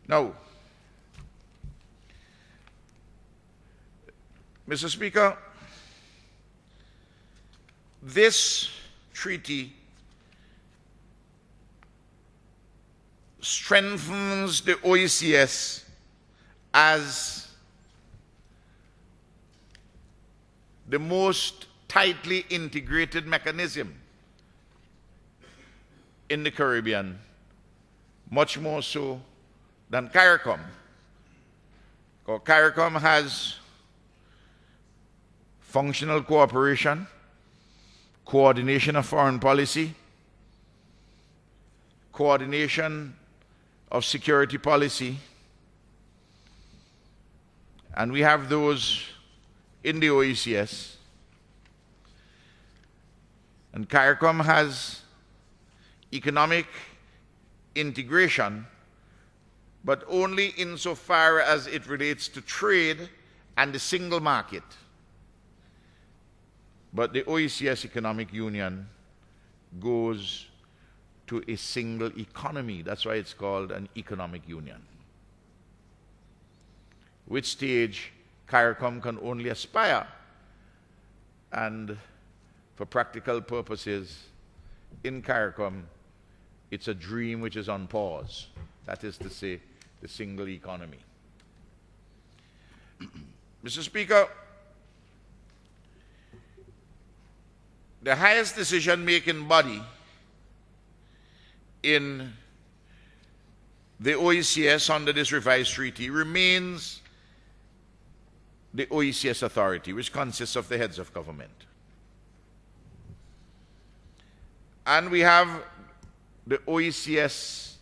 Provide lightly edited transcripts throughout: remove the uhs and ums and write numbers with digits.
Now, Mr. Speaker, this treaty strengthens the OECS as the most tightly integrated mechanism in the Caribbean, much more so than CARICOM. CARICOM has functional cooperation, coordination of foreign policy, coordination of security policy, and we have those in the OECS. And CARICOM has economic integration, but only insofar as it relates to trade and the single market. But the OECS Economic Union goes to a single economy. That's why it's called an economic union. Which stage CARICOM can only aspire. And for practical purposes, in CARICOM, it's a dream which is on pause. That is to say, the single economy. Mr. Speaker, the highest decision-making body in the OECS under this revised treaty remains the OECS Authority, which consists of the heads of government. And we have the OECS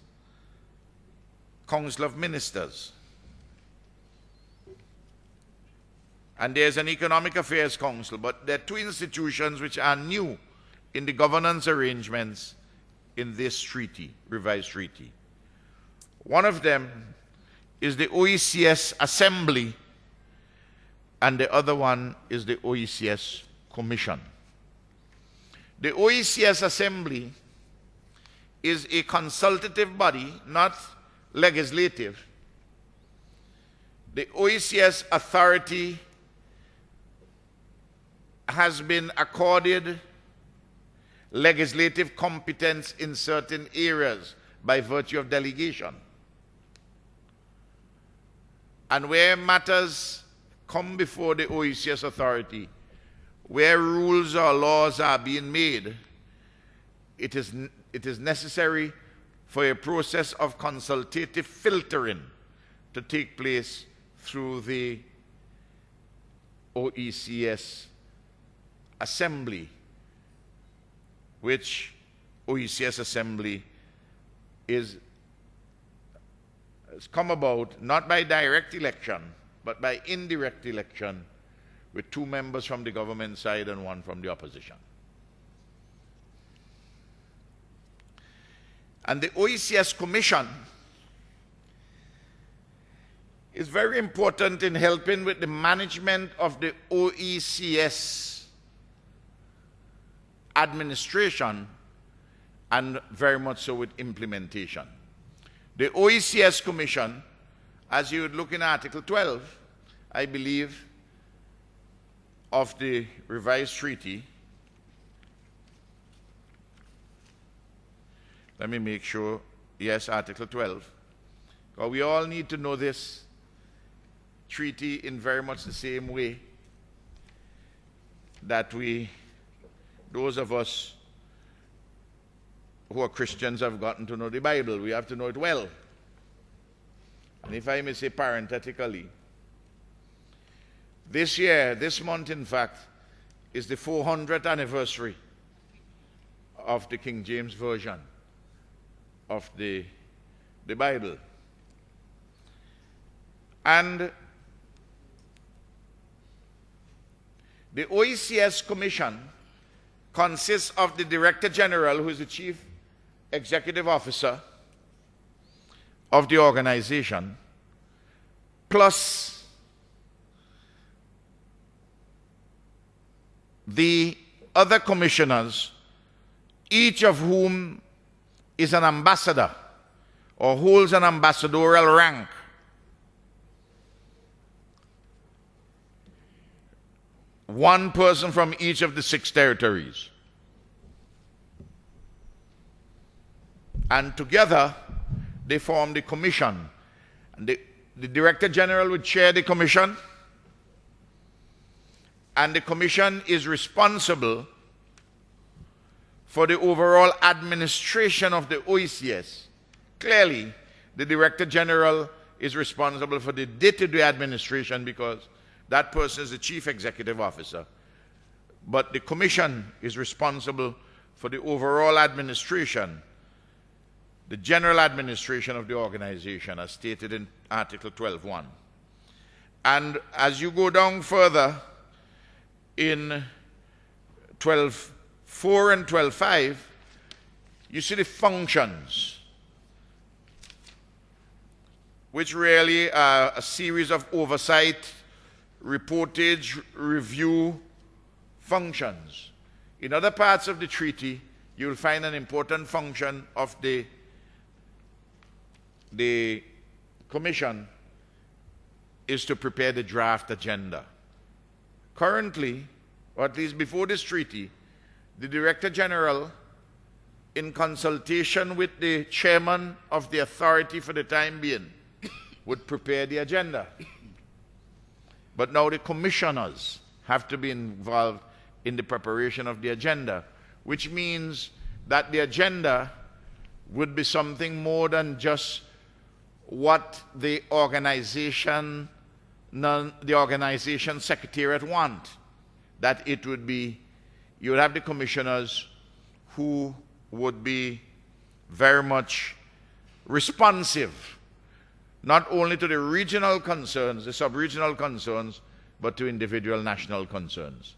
Council of Ministers. And there's an Economic Affairs Council, but there are two institutions which are new in the governance arrangements in this treaty, revised treaty. One of them is the OECS Assembly, and the other one is the OECS Commission. The OECS Assembly is a consultative body, not legislative. The OECS Authority has been accorded legislative competence in certain areas by virtue of delegation. And where matters come before the OECS Authority, where rules or laws are being made, it is necessary for a process of consultative filtering to take place through the OECS Assembly, which OECS Assembly has come about not by direct election, but by indirect election, with 2 members from the government side and 1 from the opposition. And the OECS Commission is very important in helping with the management of the OECS administration, and very much so with implementation. The OECS Commission, as you would look in Article 12, I believe, of the revised treaty. Let me make sure. Yes, Article 12. Well, we all need to know this treaty in very much the same way that those of us who are Christians have gotten to know the Bible. We have to know it well. And if I may say parenthetically, this year, this month in fact, is the 400th anniversary of the King James Version of the Bible. And the OECS Commission consists of the Director General, who is the Chief Executive Officer of the organization, plus the other commissioners, each of whom is an ambassador or holds an ambassadorial rank. One person from each of the 6 territories. And together, they form the commission. And the Director General would chair the commission, and the commission is responsible for the overall administration of the OECS. Clearly, the Director General is responsible for the day-to-day administration because that person is the Chief Executive Officer. But the commission is responsible for the overall administration, the general administration of the organization, as stated in Article 12.1. And as you go down further in 12.4 and 12.5, you see the functions, which really are a series of oversight, reportage, review functions. In other parts of the treaty, you will find an important function of the commission is to prepare the draft agenda. Currently, or at least before this treaty, the Director General, in consultation with the chairman of the authority for the time being, would prepare the agenda. But now the commissioners have to be involved in the preparation of the agenda, which means that the agenda would be something more than just what the organization secretariat want. That it would be, you would have the commissioners who would be very much responsive, not only to the regional concerns, the sub-regional concerns, but to individual national concerns.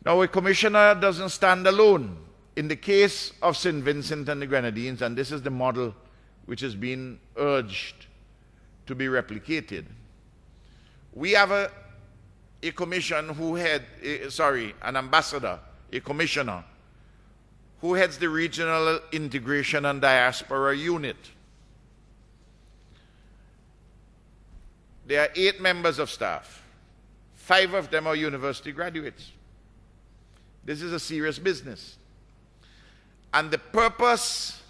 Now, a commissioner doesn't stand alone. In the case of St. Vincent and the Grenadines, and this is the model which has been urged to be replicated, we have a commission who an ambassador, a commissioner, who heads the Regional Integration and Diaspora Unit. There are 8 members of staff. 5 of them are university graduates. This is a serious business. And the purpose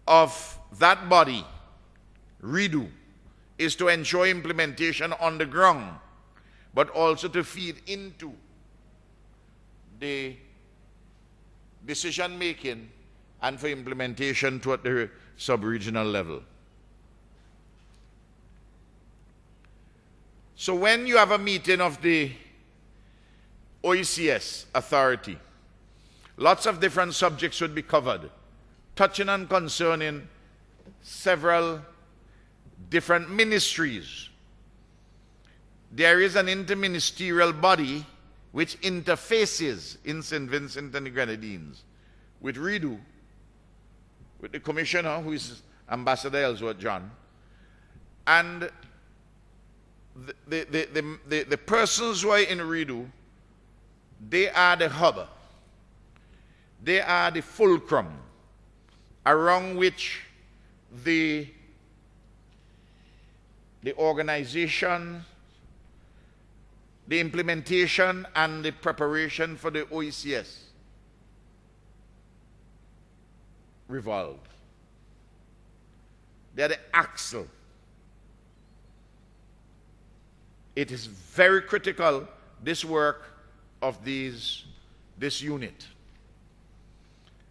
of that body, REDO, is to ensure implementation on the ground, but also to feed into the decision-making and for implementation to at the sub-regional level. So when you have a meeting of the OECS authority, lots of different subjects would be covered, touching and concerning several different ministries. There is an interministerial body which interfaces in St. Vincent and the Grenadines with REDO, with the commissioner, who is Ambassador Ellsworth John, and the persons who are in REDO, they are the hub. They are the fulcrum around which the organization, the implementation, and the preparation for the OECS revolve. They are the axle. It is very critical, this work of this unit.